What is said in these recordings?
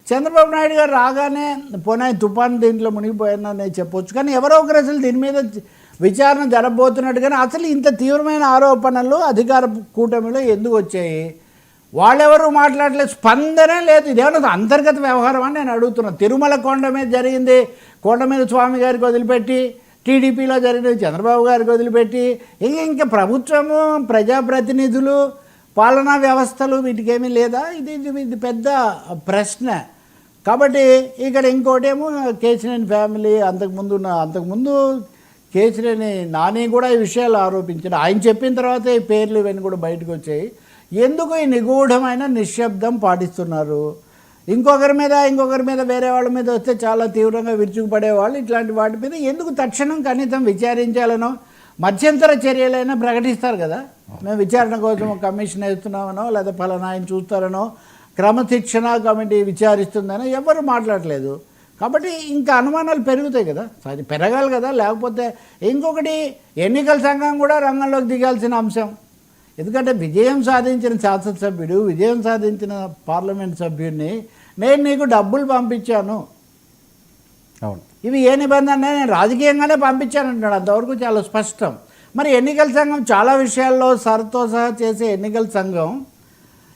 చంద్రబాబు నాయుడు గారు రాగానే పోనీ తుఫాన్ దీంట్లో మునిగిపోయిందని చెప్పొచ్చు, కానీ ఎవరో ఒకరు అసలు దీని మీద విచారణ జరగబోతున్నట్టు, కానీ అసలు ఇంత తీవ్రమైన ఆరోపణలు అధికార కూటమిలో ఎందుకు వచ్చాయి? వాళ్ళెవరు మాట్లాడలేదు, స్పందనే లేదు. ఇదేమన్నా అంతర్గత వ్యవహారం అని నేను అడుగుతున్నాను. తిరుమల కొండ మీద జరిగింది కొండ మీద స్వామి గారికి వదిలిపెట్టి, టీడీపీలో జరిగినది చంద్రబాబు గారికి వదిలిపెట్టి, ఇంకా ప్రభుత్వము, ప్రజాప్రతినిధులు, పాలనా వ్యవస్థలు వీటికేమీ లేదా? ఇది పెద్ద ప్రశ్న. కాబట్టి ఇక్కడ ఇంకోటేమో కేశినేని ఫ్యామిలీ, అంతకుముందు కేశినేని నాని కూడా ఈ విషయాలు ఆరోపించారు. ఆయన చెప్పిన తర్వాత ఈ పేర్లు ఇవన్నీ కూడా బయటకు వచ్చాయి. ఎందుకు ఈ నిగూఢమైన నిశ్శబ్దం పాటిస్తున్నారు? ఇంకొకరి మీద వేరే వాళ్ళ మీద వస్తే చాలా తీవ్రంగా విరుచుకుపడేవాళ్ళు. ఇట్లాంటి వాటి మీద ఎందుకు తక్షణం కనీసం విచారించాలనో మధ్యంతర చర్యలైనా ప్రకటిస్తారు కదా. మేము విచారణ కోసం కమిషన్ వేస్తున్నామనో లేదా ఫలానా ఆయన చూస్తారనో క్రమశిక్షణ కమిటీ విచారిస్తుందనో ఎవరు మాట్లాడలేదు. కాబట్టి ఇంకా అనుమానాలు పెరుగుతాయి కదా, అది పెరగాలి కదా. లేకపోతే ఇంకొకటి, ఎన్నికల సంఘం కూడా రంగంలోకి దిగాల్సిన అంశం. ఎందుకంటే విజయం సాధించిన శాసనసభ్యుడు, విజయం సాధించిన పార్లమెంట్ సభ్యుడిని నేను నీకు డబ్బులు పంపించాను, అవును, ఇవి ఏ నిబంధన, నేను రాజకీయంగానే పంపించానంటున్నాడు. అంతవరకు చాలా స్పష్టం. మరి ఎన్నికల సంఘం చాలా విషయాల్లో సర్తో సహా చేసే ఎన్నికల సంఘం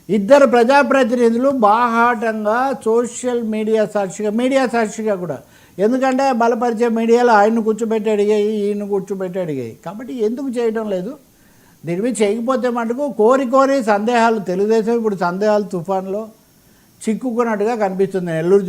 ఇద్దరు ప్రజాప్రతినిధులు బాహాటంగా సోషల్ మీడియా సాక్షిగా కూడా, ఎందుకంటే బలపరిచే మీడియాలో ఆయన్ని కూర్చోబెట్టి అడిగాయి, ఈయన కూర్చోబెట్టి అడిగాయి. కాబట్టి ఎందుకు చేయడం లేదు? దీని మీద చేయకపోతే మటుకు కోరి సందేహాలు, తెలుగుదేశం ఇప్పుడు సందేహాలు తుఫాన్లో చిక్కుకున్నట్టుగా కనిపిస్తుంది. నెల్లూరు